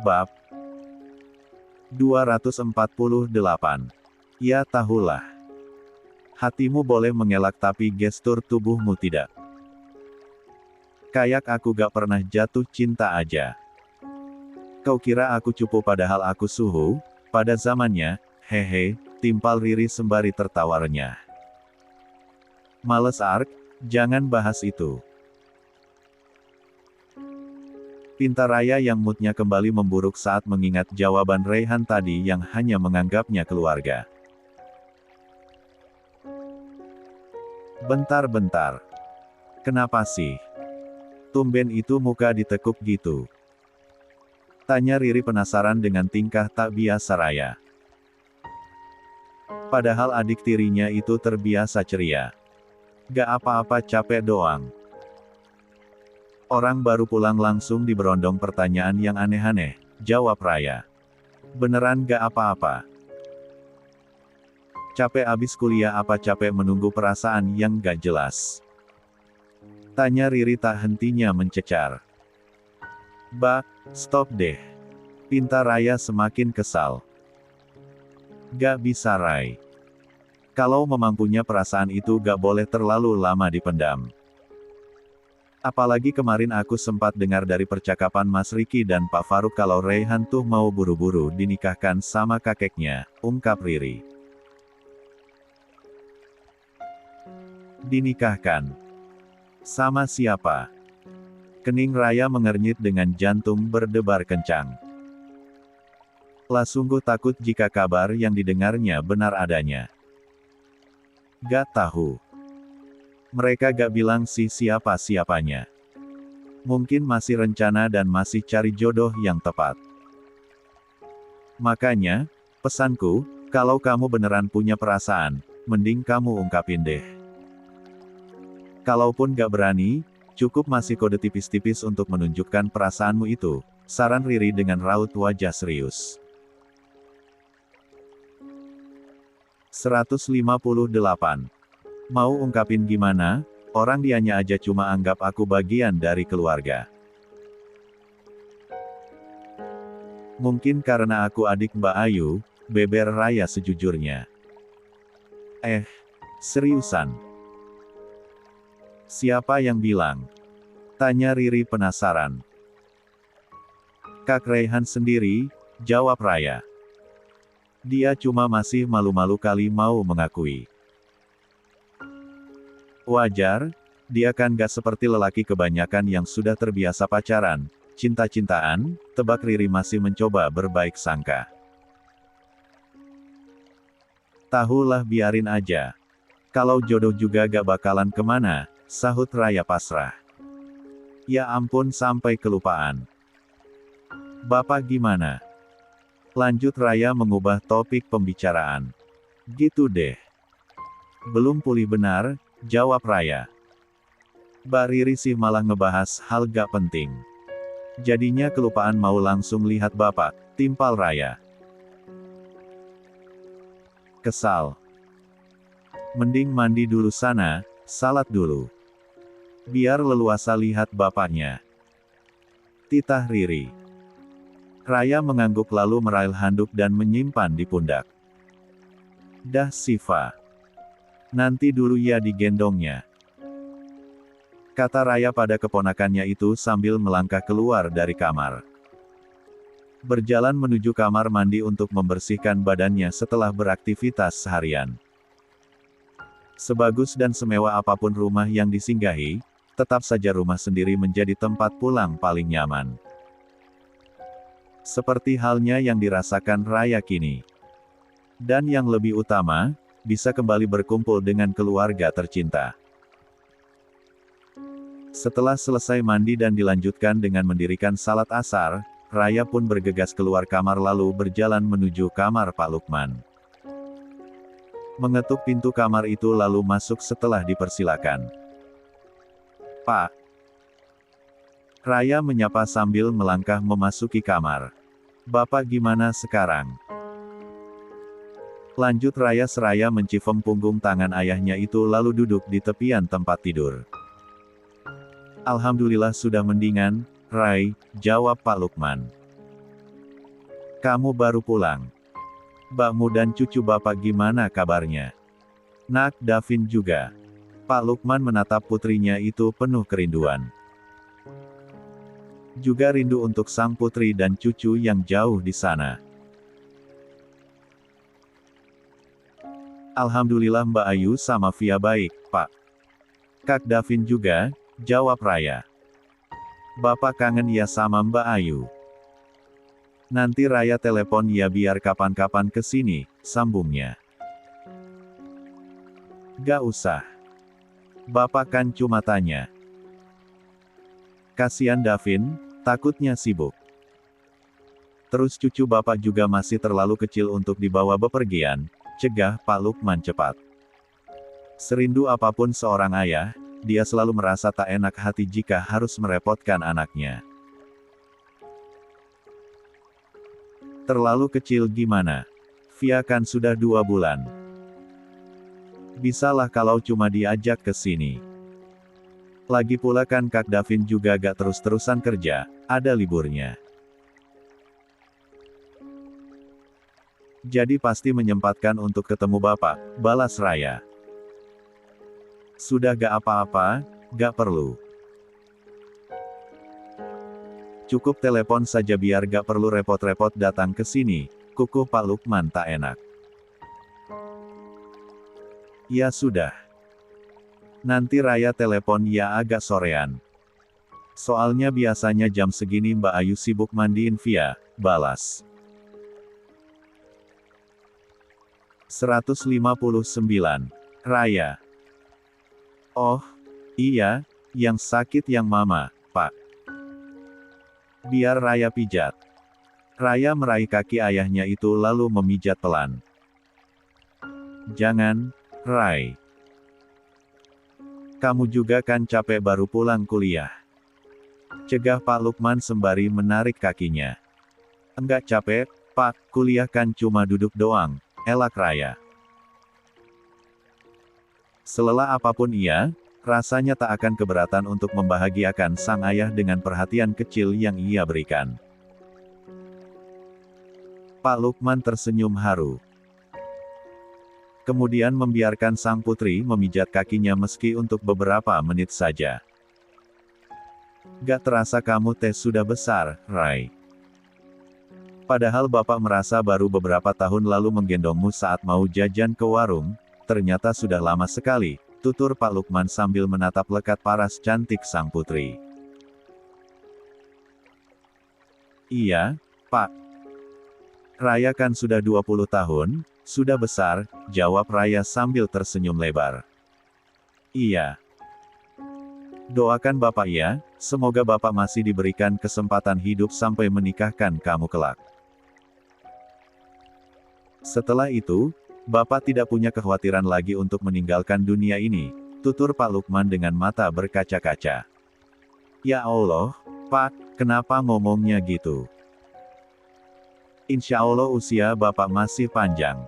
Bab 248. Ya tahulah. Hatimu boleh mengelak tapi gestur tubuhmu tidak. Kayak aku gak pernah jatuh cinta aja. Kau kira aku cupu padahal aku suhu, pada zamannya, hehe, timpal Riri sembari tertawa renyah. Males Ark, jangan bahas itu. Pinta Raya yang moodnya kembali memburuk saat mengingat jawaban Raihan tadi yang hanya menganggapnya keluarga. Bentar-bentar. Kenapa sih? Tumben itu muka ditekuk gitu. Tanya Riri penasaran dengan tingkah tak biasa Raya. Padahal adik tirinya itu terbiasa ceria. Gak apa-apa, capek doang. Orang baru pulang langsung diberondong pertanyaan yang aneh-aneh, jawab Raya. Beneran gak apa-apa. Capek abis kuliah apa capek menunggu perasaan yang gak jelas? Tanya Riri tak hentinya mencecar. Stop deh. Pinta Raya semakin kesal. Gak bisa Rai. Kalau memang punya perasaan itu gak boleh terlalu lama dipendam. Apalagi kemarin aku sempat dengar dari percakapan Mas Riki dan Pak Faruk kalau Raihan tuh mau buru-buru dinikahkan sama kakeknya, ungkap Riri. Dinikahkan? Sama siapa? Kening Raya mengernyit dengan jantung berdebar kencang. Lah sungguh takut jika kabar yang didengarnya benar adanya. Gak tahu. Mereka gak bilang sih siapa-siapanya. Mungkin masih rencana dan masih cari jodoh yang tepat. Makanya, pesanku, kalau kamu beneran punya perasaan, mending kamu ungkapin deh. Kalaupun gak berani, cukup masih kode tipis-tipis untuk menunjukkan perasaanmu itu, saran Riri dengan raut wajah serius. 158. Mau ungkapin gimana? Orang dianya aja cuma anggap aku bagian dari keluarga. Mungkin karena aku adik Mbak Ayu, beber Raya sejujurnya. Seriusan? Siapa yang bilang? Tanya Riri penasaran. Kak Raihan sendiri, jawab Raya. Dia cuma masih malu-malu kali mau mengakui. Wajar, dia kan gak seperti lelaki kebanyakan yang sudah terbiasa pacaran, cinta-cintaan, tebak Riri masih mencoba berbaik sangka. Tahulah biarin aja. Kalau jodoh juga gak bakalan kemana, sahut Raya pasrah. Ya ampun sampai kelupaan. Bapak gimana? Lanjut Raya mengubah topik pembicaraan. Gitu deh. Belum pulih benar, jawab Raya. Mbak Riri sih malah ngebahas hal gak penting. Jadinya kelupaan mau langsung lihat bapak, timpal Raya. Kesal. Mending mandi dulu sana, salat dulu. Biar leluasa lihat bapaknya. Titah Riri. Raya mengangguk lalu meraih handuk dan menyimpan di pundak. Dah Siva. Nanti dulu ya digendongnya. Kata Raya pada keponakannya itu sambil melangkah keluar dari kamar. Berjalan menuju kamar mandi untuk membersihkan badannya setelah beraktivitas seharian. Sebagus dan semewah apapun rumah yang disinggahi, tetap saja rumah sendiri menjadi tempat pulang paling nyaman. Seperti halnya yang dirasakan Raya kini. Dan yang lebih utama, bisa kembali berkumpul dengan keluarga tercinta. Setelah selesai mandi dan dilanjutkan dengan mendirikan salat asar, Raya pun bergegas keluar kamar lalu berjalan menuju kamar Pak Lukman. Mengetuk pintu kamar itu lalu masuk setelah dipersilakan. Pak. Raya menyapa sambil melangkah memasuki kamar. Bapak gimana sekarang? Lanjut Raya seraya mencifem punggung tangan ayahnya itu lalu duduk di tepian tempat tidur. Alhamdulillah sudah mendingan, Rai, jawab Pak Lukman. Kamu baru pulang. Mbakmu dan cucu bapak gimana kabarnya? Nak Davin juga. Pak Lukman menatap putrinya itu penuh kerinduan. Juga rindu untuk sang putri dan cucu yang jauh di sana. Alhamdulillah Mbak Ayu sama Via baik, Pak. Kak Davin juga, jawab Raya. Bapak kangen ya sama Mbak Ayu. Nanti Raya telepon ya biar kapan-kapan kesini, sambungnya. Gak usah. Bapak kan cuma tanya. Kasian Davin, takutnya sibuk. Terus cucu bapak juga masih terlalu kecil untuk dibawa bepergian, cegah Pak Lukman cepat. Serindu apapun seorang ayah, dia selalu merasa tak enak hati jika harus merepotkan anaknya. Terlalu kecil gimana? Via kan sudah 2 bulan. Bisalah kalau cuma diajak ke sini. Lagi pula kan Kak Davin juga gak terus-terusan kerja, ada liburnya. Jadi pasti menyempatkan untuk ketemu bapak, balas Raya. Sudah gak apa-apa, gak perlu. Cukup telepon saja biar gak perlu repot-repot datang ke sini, kukuh Pak Lukman tak enak. Ya sudah. Nanti Raya telepon ya agak sorean. Soalnya biasanya jam segini Mbak Ayu sibuk mandiin Via, balas. 159. Raya. Oh, iya, yang sakit yang mama, Pak. Biar Raya pijat. Raya meraih kaki ayahnya itu lalu memijat pelan. Jangan, Rai. Kamu juga kan capek baru pulang kuliah. Cegah Pak Lukman sembari menarik kakinya. Enggak capek, Pak, kuliah kan cuma duduk doang, elak Raya. Selelah apapun ia, rasanya tak akan keberatan untuk membahagiakan sang ayah dengan perhatian kecil yang ia berikan. Pak Lukman tersenyum haru. Kemudian membiarkan sang putri memijat kakinya meski untuk beberapa menit saja. Gak terasa kamu teh sudah besar, Rai. Padahal bapak merasa baru beberapa tahun lalu menggendongmu saat mau jajan ke warung, ternyata sudah lama sekali, tutur Pak Lukman sambil menatap lekat paras cantik sang putri. Iya, Pak. Raya kan sudah 20 tahun, sudah besar, jawab Raya sambil tersenyum lebar. Iya. Doakan Bapak ya, semoga Bapak masih diberikan kesempatan hidup sampai menikahkan kamu kelak. Setelah itu, Bapak tidak punya kekhawatiran lagi untuk meninggalkan dunia ini, tutur Pak Lukman dengan mata berkaca-kaca. Ya Allah, Pak, kenapa ngomongnya gitu? Insya Allah usia Bapak masih panjang.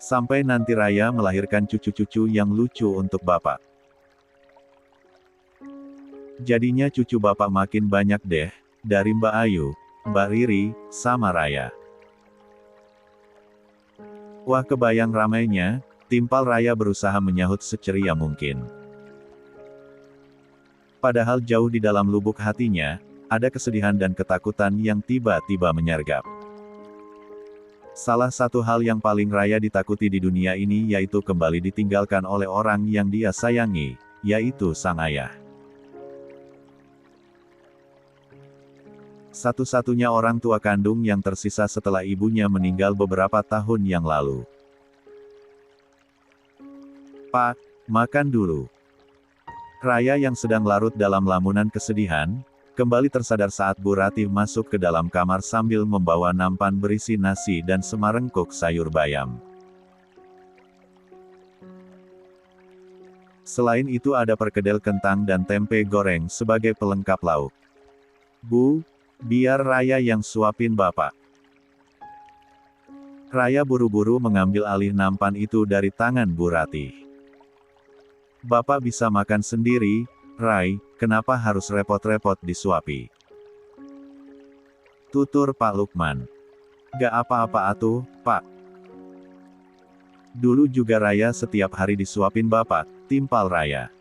Sampai nanti Raya melahirkan cucu-cucu yang lucu untuk Bapak. Jadinya cucu Bapak makin banyak deh, dari Mbak Ayu, Mbak Riri, sama Raya. Wah kebayang ramainya, timpal Raya berusaha menyahut seceria mungkin. Padahal jauh di dalam lubuk hatinya, ada kesedihan dan ketakutan yang tiba-tiba menyergap. Salah satu hal yang paling Raya ditakuti di dunia ini yaitu kembali ditinggalkan oleh orang yang dia sayangi, yaitu sang ayah. Satu-satunya orang tua kandung yang tersisa setelah ibunya meninggal beberapa tahun yang lalu. Pak, makan dulu. Raya yang sedang larut dalam lamunan kesedihan, kembali tersadar saat Bu Ratih masuk ke dalam kamar sambil membawa nampan berisi nasi dan semangkuk sayur bayam. Selain itu ada perkedel kentang dan tempe goreng sebagai pelengkap lauk. Bu, biar Raya yang suapin Bapak. Raya buru-buru mengambil alih nampan itu dari tangan Bu Ratih. Bapak bisa makan sendiri, Rai, kenapa harus repot-repot disuapi? Tutur Pak Lukman. Gak apa-apa atuh, Pak. Dulu juga Raya setiap hari disuapin Bapak, timpal Raya.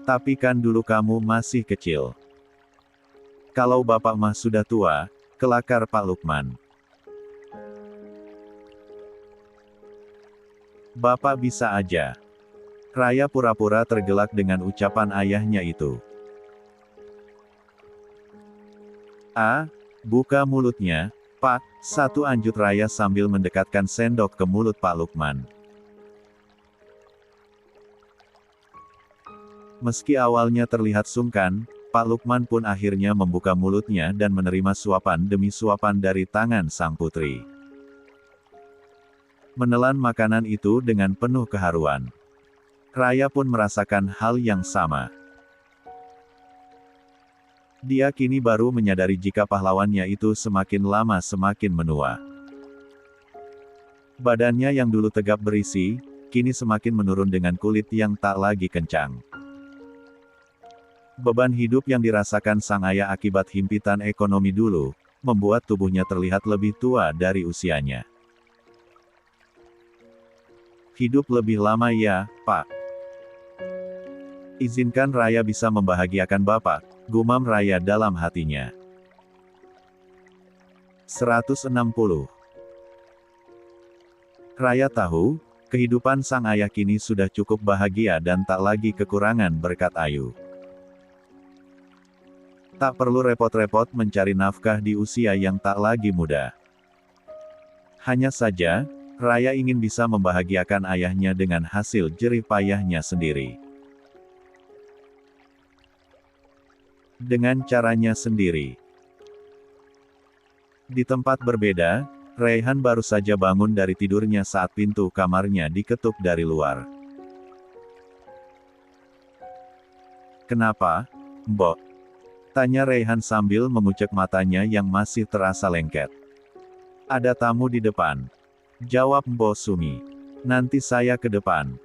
Tapi kan dulu kamu masih kecil. Kalau Bapak mah sudah tua, kelakar Pak Lukman. Bapak bisa aja. Raya pura-pura tergelak dengan ucapan ayahnya itu. Buka mulutnya, Pak, satu anjut Raya sambil mendekatkan sendok ke mulut Pak Lukman. Meski awalnya terlihat sungkan, Pak Lukman pun akhirnya membuka mulutnya dan menerima suapan demi suapan dari tangan sang putri. Menelan makanan itu dengan penuh keharuan. Raya pun merasakan hal yang sama. Dia kini baru menyadari jika pahlawannya itu semakin lama semakin menua. Badannya yang dulu tegap berisi, kini semakin menurun dengan kulit yang tak lagi kencang. Beban hidup yang dirasakan sang ayah akibat himpitan ekonomi dulu, membuat tubuhnya terlihat lebih tua dari usianya. Hidup lebih lama ya, Pak. Izinkan Raya bisa membahagiakan Bapak, gumam Raya dalam hatinya. 160. Raya tahu, kehidupan sang ayah kini sudah cukup bahagia dan tak lagi kekurangan berkat Ayu. Tak perlu repot-repot mencari nafkah di usia yang tak lagi muda. Hanya saja, Raya ingin bisa membahagiakan ayahnya dengan hasil jerih payahnya sendiri. Dengan caranya sendiri. Di tempat berbeda, Raihan baru saja bangun dari tidurnya saat pintu kamarnya diketuk dari luar. "Kenapa, Mbok?" tanya Raihan sambil mengucek matanya yang masih terasa lengket. "Ada tamu di depan," jawab Mbok Sumi. "Nanti saya ke depan."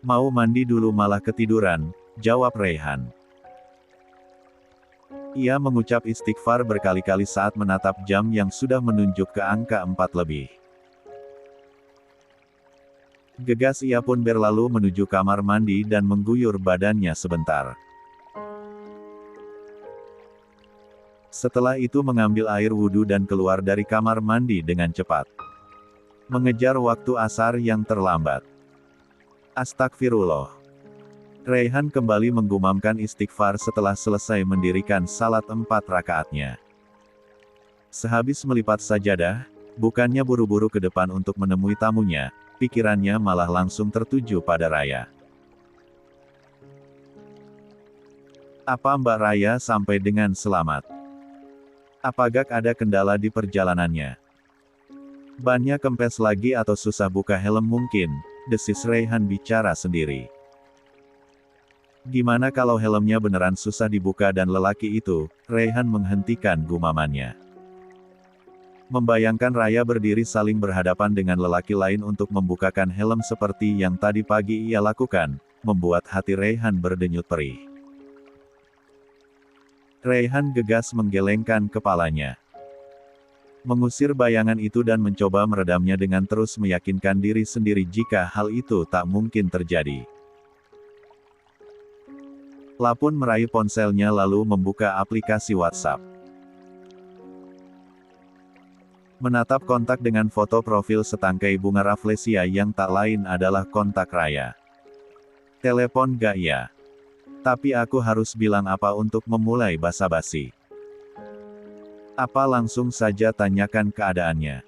"Mau mandi dulu malah ketiduran," jawab Raihan. Ia mengucap istighfar berkali-kali saat menatap jam yang sudah menunjuk ke angka 4 lebih. Gegas ia pun berlalu menuju kamar mandi dan mengguyur badannya sebentar. Setelah itu mengambil air wudhu dan keluar dari kamar mandi dengan cepat. Mengejar waktu asar yang terlambat. Astagfirullah. Raihan kembali menggumamkan istighfar setelah selesai mendirikan salat 4 rakaatnya. Sehabis melipat sajadah, bukannya buru-buru ke depan untuk menemui tamunya, pikirannya malah langsung tertuju pada Raya. Apa Mbak Raya sampai dengan selamat? Apakah ada kendala di perjalanannya? Bannya kempes lagi atau susah buka helm mungkin, desis Raihan bicara sendiri. Gimana kalau helmnya beneran susah dibuka dan lelaki itu, Raihan menghentikan gumamannya. Membayangkan Raya berdiri saling berhadapan dengan lelaki lain untuk membukakan helm seperti yang tadi pagi ia lakukan, membuat hati Raihan berdenyut perih. Raihan gegas menggelengkan kepalanya. Mengusir bayangan itu dan mencoba meredamnya dengan terus meyakinkan diri sendiri jika hal itu tak mungkin terjadi. Lapun meraih ponselnya lalu membuka aplikasi WhatsApp. Menatap kontak dengan foto profil setangkai bunga rafflesia yang tak lain adalah kontak Raya. Telepon gak ya? Tapi aku harus bilang apa untuk memulai basa-basi? Apa langsung saja tanyakan keadaannya?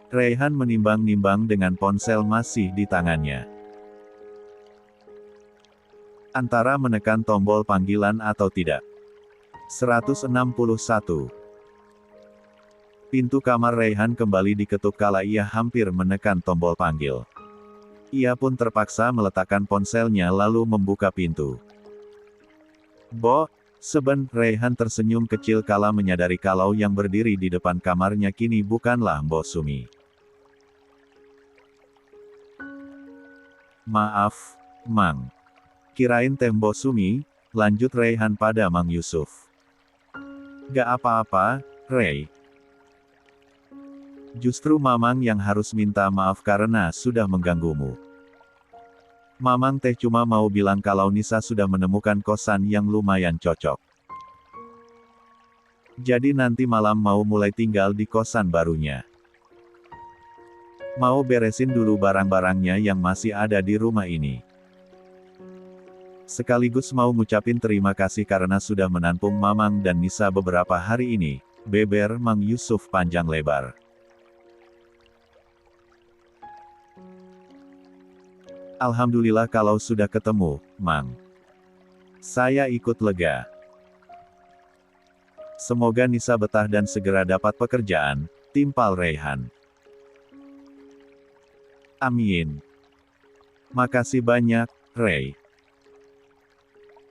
Raihan menimbang-nimbang dengan ponsel masih di tangannya. Antara menekan tombol panggilan atau tidak. 161. Pintu kamar Raihan kembali diketuk kala ia hampir menekan tombol panggil. Ia pun terpaksa meletakkan ponselnya lalu membuka pintu. "Bo, seben," Raihan tersenyum kecil kala menyadari kalau yang berdiri di depan kamarnya kini bukanlah Mbok Sumi. "Maaf, Mang. Kirain teh Mbok Sumi," lanjut Raihan pada Mang Yusuf. "Gak apa-apa, Rei. Justru Mamang yang harus minta maaf karena sudah mengganggumu. Mamang teh cuma mau bilang kalau Nisa sudah menemukan kosan yang lumayan cocok. Jadi nanti malam mau mulai tinggal di kosan barunya. Mau beresin dulu barang-barangnya yang masih ada di rumah ini. Sekaligus mau ngucapin terima kasih karena sudah menampung Mamang dan Nisa beberapa hari ini, beber Mang Yusuf panjang lebar. Alhamdulillah kalau sudah ketemu, Mang. Saya ikut lega. Semoga Nisa betah dan segera dapat pekerjaan, timpal Raihan. Amin. Makasih banyak, Rei.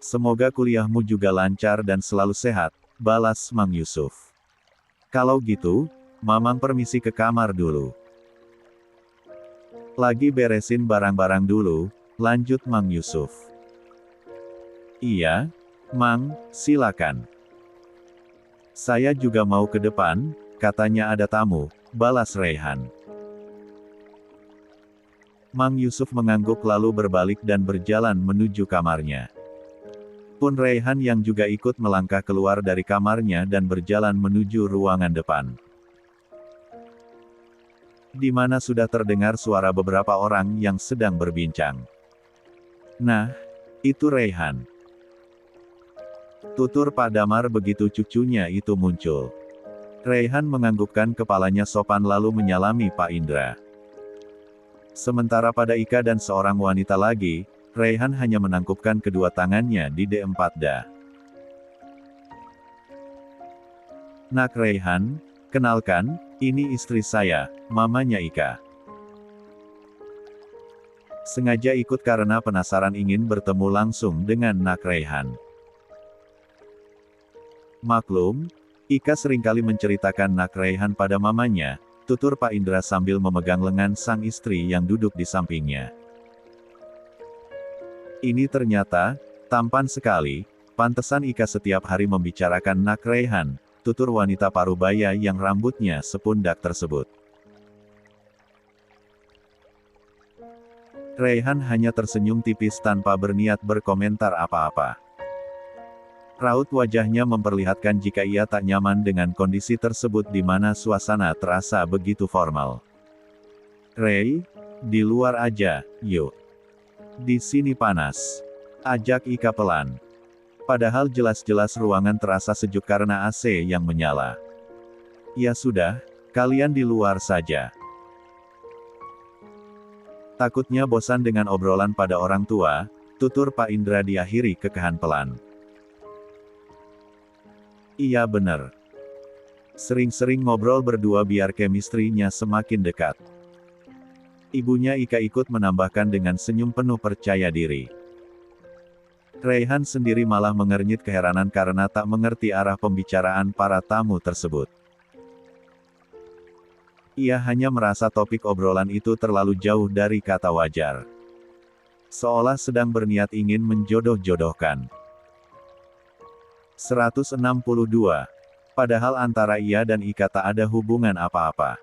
Semoga kuliahmu juga lancar dan selalu sehat, balas Mang Yusuf. Kalau gitu, Mamang permisi ke kamar dulu. Lagi beresin barang-barang dulu, lanjut Mang Yusuf. Iya, Mang, silakan. Saya juga mau ke depan, katanya ada tamu, balas Raihan. Mang Yusuf mengangguk lalu berbalik dan berjalan menuju kamarnya. Pun Raihan yang juga ikut melangkah keluar dari kamarnya dan berjalan menuju ruangan depan. Di mana sudah terdengar suara beberapa orang yang sedang berbincang. Nah, itu Raihan. Tutur Pak Damar begitu cucunya itu muncul. Raihan menganggukkan kepalanya sopan lalu menyalami Pak Indra. Sementara pada Ika dan seorang wanita lagi, Raihan hanya menangkupkan kedua tangannya di D4 Nak Raihan, kenalkan, ini istri saya, mamanya Ika. Sengaja ikut karena penasaran ingin bertemu langsung dengan Nak Raihan. Maklum, Ika seringkali menceritakan Nak Raihan pada mamanya, tutur Pak Indra sambil memegang lengan sang istri yang duduk di sampingnya. Ini ternyata, tampan sekali, pantesan Ika setiap hari membicarakan Nak Raihan, tutur wanita parubaya yang rambutnya sepundak tersebut. Raihan hanya tersenyum tipis tanpa berniat berkomentar apa-apa. Raut wajahnya memperlihatkan jika ia tak nyaman dengan kondisi tersebut di mana suasana terasa begitu formal. Rei, di luar aja, yuk. Di sini panas. Ajak Ika pelan. Padahal jelas-jelas ruangan terasa sejuk karena AC yang menyala. Ya sudah, kalian di luar saja. Takutnya bosan dengan obrolan pada orang tua, tutur Pak Indra diakhiri kekahan pelan. Iya bener. Sering-sering ngobrol berdua biar chemistry-nya semakin dekat. Ibunya Ika ikut menambahkan dengan senyum penuh percaya diri. Raihan sendiri malah mengernyit keheranan karena tak mengerti arah pembicaraan para tamu tersebut. Ia hanya merasa topik obrolan itu terlalu jauh dari kata wajar. Seolah sedang berniat ingin menjodoh-jodohkan. 162. Padahal antara ia dan Ika tak ada hubungan apa-apa.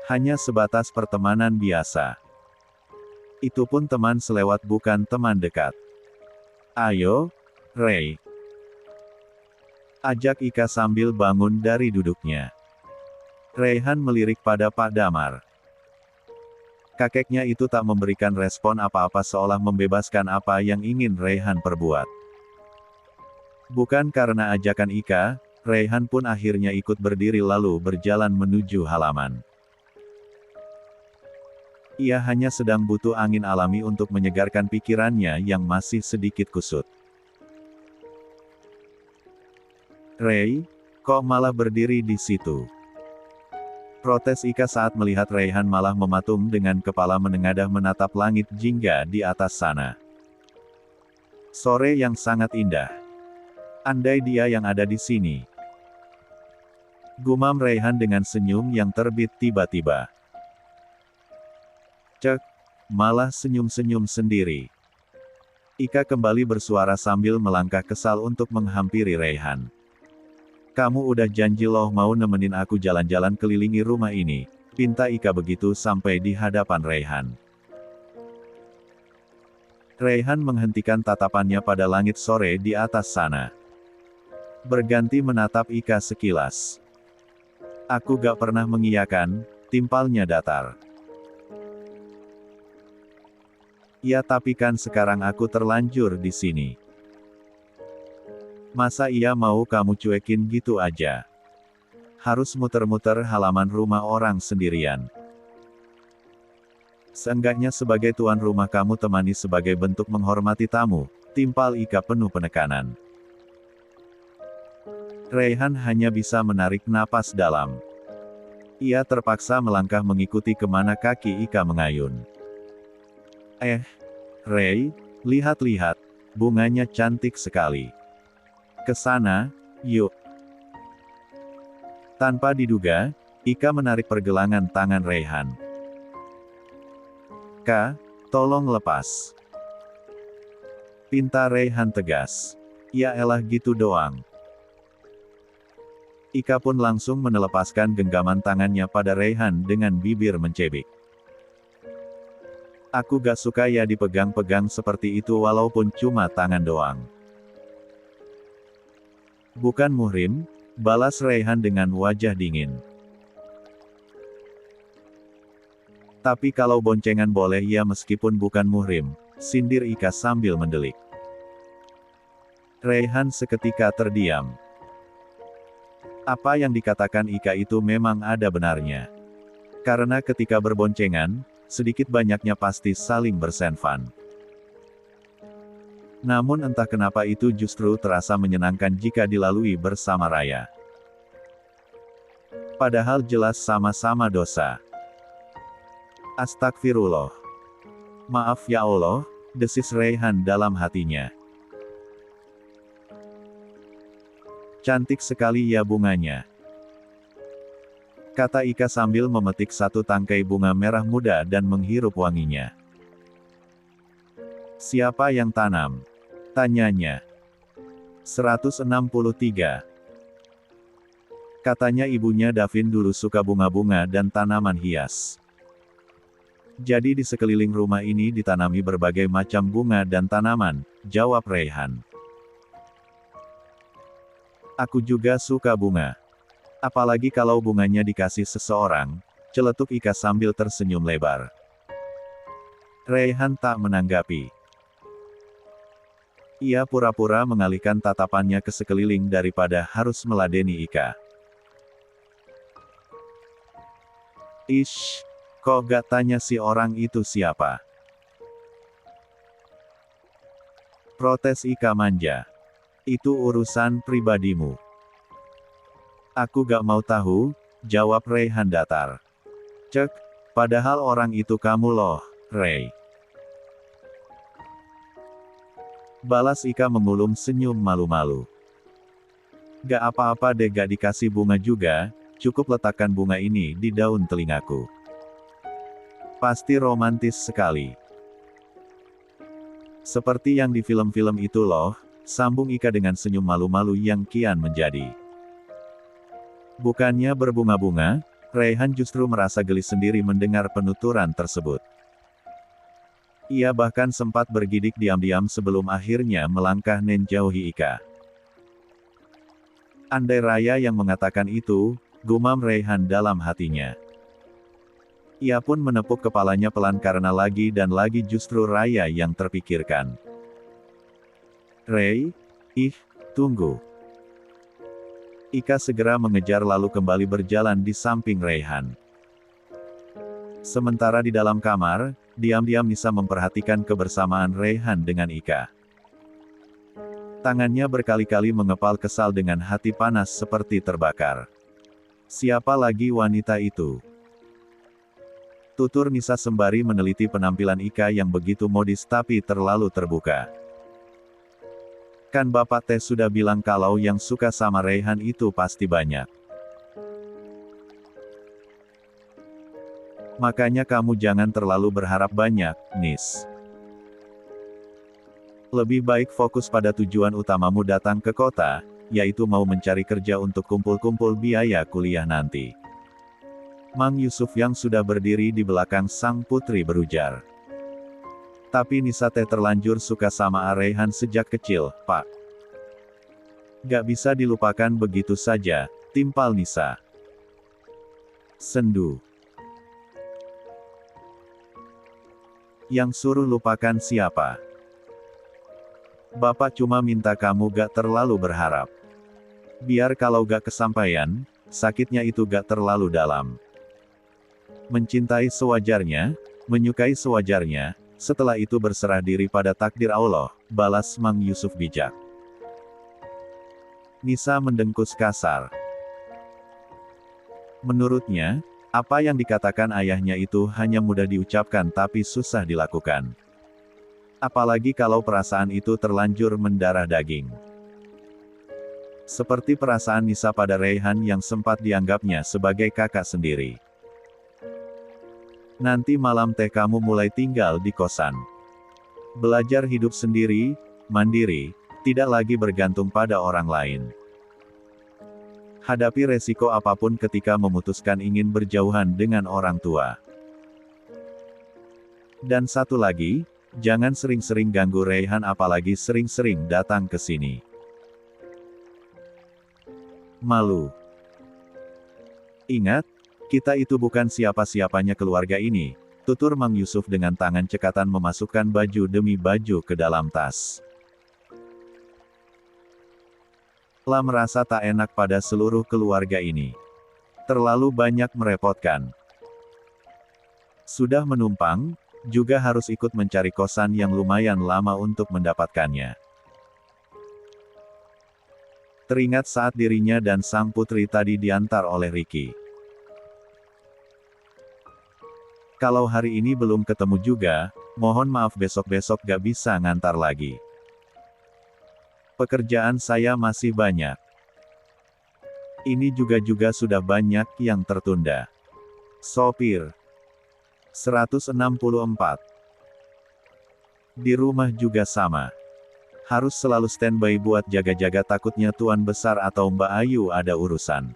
Hanya sebatas pertemanan biasa. Itu pun teman selewat bukan teman dekat. Ayo, Rei. Ajak Ika sambil bangun dari duduknya. Raihan melirik pada Pak Damar. Kakeknya itu tak memberikan respon apa-apa seolah membebaskan apa yang ingin Raihan perbuat. Bukan karena ajakan Ika, Raihan pun akhirnya ikut berdiri lalu berjalan menuju halaman. Ia hanya sedang butuh angin alami untuk menyegarkan pikirannya yang masih sedikit kusut. Rei, kok malah berdiri di situ? Protes Ika saat melihat Raihan malah mematung dengan kepala menengadah menatap langit jingga di atas sana. Sore yang sangat indah. Andai dia yang ada di sini. Gumam Raihan dengan senyum yang terbit tiba-tiba. Cek, malah senyum-senyum sendiri. Ika kembali bersuara sambil melangkah kesal untuk menghampiri Raihan. Kamu udah janji loh mau nemenin aku jalan-jalan kelilingi rumah ini, pinta Ika begitu sampai di hadapan Raihan. Raihan menghentikan tatapannya pada langit sore di atas sana. Berganti menatap Ika sekilas. Aku gak pernah mengiyakan, timpalnya datar. Ya tapi kan sekarang aku terlanjur di sini. Masa iya mau kamu cuekin gitu aja? Harus muter-muter halaman rumah orang sendirian. Seenggaknya sebagai tuan rumah kamu temani sebagai bentuk menghormati tamu, timpal Ika penuh penekanan. Raihan hanya bisa menarik napas dalam. Ia terpaksa melangkah mengikuti kemana kaki Ika mengayun. Ray, lihat-lihat, bunganya cantik sekali. Ke sana, yuk. Tanpa diduga, Ika menarik pergelangan tangan Raihan. Kak, tolong lepas. Pinta Raihan tegas. Ya elah gitu doang. Ika pun langsung melepaskan genggaman tangannya pada Raihan dengan bibir mencebik. Aku gak suka ya dipegang-pegang seperti itu walaupun cuma tangan doang. Bukan muhrim, balas Raihan dengan wajah dingin. Tapi kalau boncengan boleh ya meskipun bukan muhrim, sindir Ika sambil mendelik. Raihan seketika terdiam. Apa yang dikatakan Ika itu memang ada benarnya. Karena ketika berboncengan, sedikit banyaknya pasti saling bersenfan. Namun entah kenapa itu justru terasa menyenangkan jika dilalui bersama Raya. Padahal jelas sama-sama dosa. Astagfirullah. Maaf ya Allah, desis Raihan dalam hatinya. Cantik sekali ya bunganya. Kata Ika sambil memetik satu tangkai bunga merah muda dan menghirup wanginya. Siapa yang tanam? Tanyanya. 163. Katanya ibunya Davin dulu suka bunga-bunga dan tanaman hias. Jadi di sekeliling rumah ini ditanami berbagai macam bunga dan tanaman, jawab Raihan. Aku juga suka bunga. Apalagi kalau bunganya dikasih seseorang, celetuk Ika sambil tersenyum lebar. Raihan tak menanggapi. Ia pura-pura mengalihkan tatapannya ke sekeliling daripada harus meladeni Ika. Ish, kok gak tanya si orang itu siapa? Protes Ika manja. Itu urusan pribadimu. Aku gak mau tahu, jawab Raihan datar. Cek, padahal orang itu kamu loh, Ray. Balas Ika mengulum senyum malu-malu. Gak apa-apa deh gak dikasih bunga juga, cukup letakkan bunga ini di daun telingaku. Pasti romantis sekali. Seperti yang di film-film itu loh, sambung Ika dengan senyum malu-malu yang kian menjadi. Bukannya berbunga-bunga, Raihan justru merasa geli sendiri mendengar penuturan tersebut. Ia bahkan sempat bergidik diam-diam sebelum akhirnya melangkah menjauhi Ika. Andai Raya yang mengatakan itu, gumam Raihan dalam hatinya. Ia pun menepuk kepalanya pelan karena lagi dan lagi justru Raya yang terpikirkan. Ray, tunggu. Ika segera mengejar lalu kembali berjalan di samping Raihan. Sementara di dalam kamar, diam-diam Nisa memperhatikan kebersamaan Raihan dengan Ika. Tangannya berkali-kali mengepal kesal dengan hati panas seperti terbakar. Siapa lagi wanita itu? Tutur Nisa sembari meneliti penampilan Ika yang begitu modis tapi terlalu terbuka. Kan Bapak Teh sudah bilang kalau yang suka sama Raihan itu pasti banyak. Makanya kamu jangan terlalu berharap banyak, Nis. Lebih baik fokus pada tujuan utamamu datang ke kota, yaitu mau mencari kerja untuk kumpul-kumpul biaya kuliah nanti. Mang Yusuf yang sudah berdiri di belakang sang putri berujar. Tapi Nisa teh terlanjur suka sama Raihan sejak kecil, Pak. Gak bisa dilupakan begitu saja, timpal Nisa. Sendu. Yang suruh lupakan siapa? Bapak cuma minta kamu gak terlalu berharap. Biar kalau gak kesampaian, sakitnya itu gak terlalu dalam. Mencintai sewajarnya, menyukai sewajarnya, setelah itu berserah diri pada takdir Allah, balas Mang Yusuf bijak. Nisa mendengkus kasar. Menurutnya, apa yang dikatakan ayahnya itu hanya mudah diucapkan tapi susah dilakukan. Apalagi kalau perasaan itu terlanjur mendarah daging. Seperti perasaan Nisa pada Raihan yang sempat dianggapnya sebagai kakak sendiri. Nanti malam teh kamu mulai tinggal di kosan. Belajar hidup sendiri, mandiri, tidak lagi bergantung pada orang lain. Hadapi resiko apapun ketika memutuskan ingin berjauhan dengan orang tua. Dan satu lagi, jangan sering-sering ganggu Raihan apalagi sering-sering datang ke sini. Malu. Ingat, kita itu bukan siapa-siapanya keluarga ini, tutur Mang Yusuf dengan tangan cekatan memasukkan baju demi baju ke dalam tas. Lah merasa tak enak pada seluruh keluarga ini. Terlalu banyak merepotkan. Sudah menumpang, juga harus ikut mencari kosan yang lumayan lama untuk mendapatkannya. Teringat saat dirinya dan sang putri tadi diantar oleh Ricky. Kalau hari ini belum ketemu juga, mohon maaf besok-besok gak bisa ngantar lagi. Pekerjaan saya masih banyak. Ini juga sudah banyak yang tertunda. Sopir. 164. Di rumah juga sama. Harus selalu standby buat jaga-jaga takutnya Tuan Besar atau Mbak Ayu ada urusan.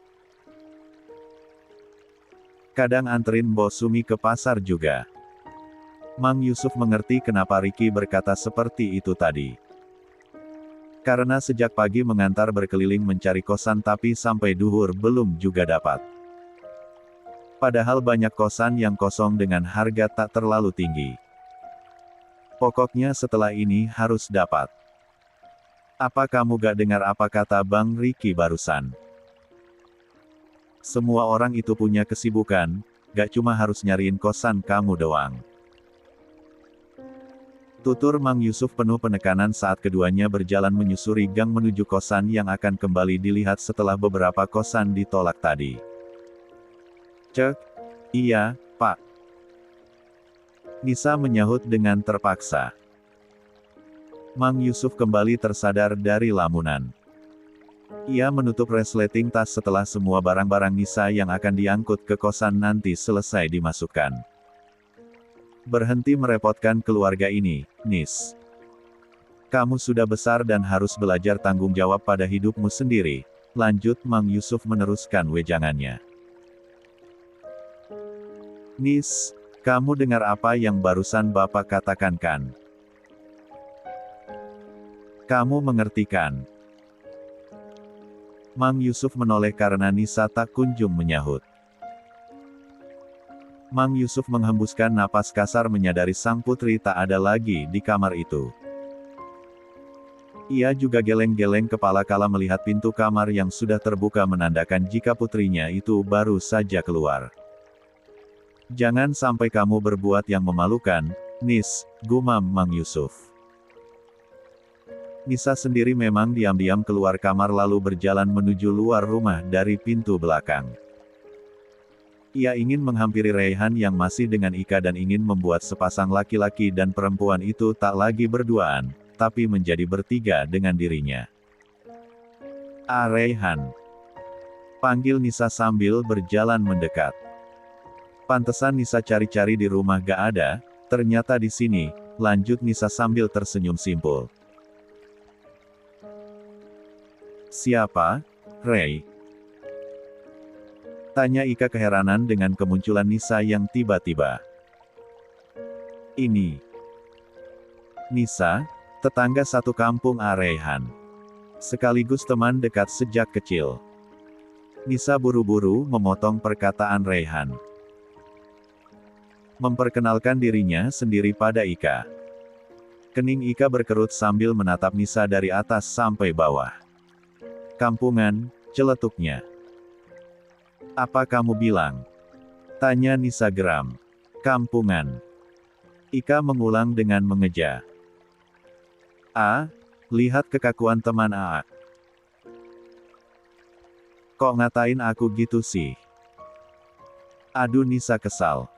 Kadang anterin Mbok Sumi ke pasar juga. Mang Yusuf mengerti kenapa Ricky berkata seperti itu tadi. Karena sejak pagi mengantar berkeliling mencari kosan tapi sampai duhur belum juga dapat. Padahal banyak kosan yang kosong dengan harga tak terlalu tinggi. Pokoknya setelah ini harus dapat. Apa kamu gak dengar apa kata Bang Ricky barusan? Semua orang itu punya kesibukan, gak cuma harus nyariin kosan kamu doang. Tutur Mang Yusuf penuh penekanan saat keduanya berjalan menyusuri gang menuju kosan yang akan kembali dilihat setelah beberapa kosan ditolak tadi. Cek, iya, Pak. Nisa menyahut dengan terpaksa. Mang Yusuf kembali tersadar dari lamunan. Ia menutup resleting tas setelah semua barang-barang Nisa yang akan diangkut ke kosan nanti selesai dimasukkan. Berhenti merepotkan keluarga ini, Nis. Kamu sudah besar dan harus belajar tanggung jawab pada hidupmu sendiri, lanjut Mang Yusuf meneruskan wejangannya. Nis, kamu dengar apa yang barusan Bapak katakan kan? Kamu mengerti kan? Mang Yusuf menoleh karena Nisa tak kunjung menyahut. Mang Yusuf menghembuskan napas kasar menyadari sang putri tak ada lagi di kamar itu. Ia juga geleng-geleng kepala kala melihat pintu kamar yang sudah terbuka menandakan jika putrinya itu baru saja keluar. Jangan sampai kamu berbuat yang memalukan, Nis, gumam Mang Yusuf. Nisa sendiri memang diam-diam keluar kamar lalu berjalan menuju luar rumah dari pintu belakang. Ia ingin menghampiri Raihan yang masih dengan Ika dan ingin membuat sepasang laki-laki dan perempuan itu tak lagi berduaan, tapi menjadi bertiga dengan dirinya. Raihan. Panggil Nisa sambil berjalan mendekat. Pantesan Nisa cari-cari di rumah gak ada, ternyata di sini, lanjut Nisa sambil tersenyum simpul. Siapa, Ray? Tanya Ika keheranan dengan kemunculan Nisa yang tiba-tiba. Ini. Nisa, tetangga satu kampung Rayhan. Sekaligus teman dekat sejak kecil. Nisa buru-buru memotong perkataan Rayhan. Memperkenalkan dirinya sendiri pada Ika. Kening Ika berkerut sambil menatap Nisa dari atas sampai bawah. Kampungan, celetuknya. Apa kamu bilang? Tanya Nisa geram. Kampungan. Ika mengulang dengan mengeja. Lihat kekakuan teman Aa. Kok ngatain aku gitu sih? Aduh, Nisa kesal.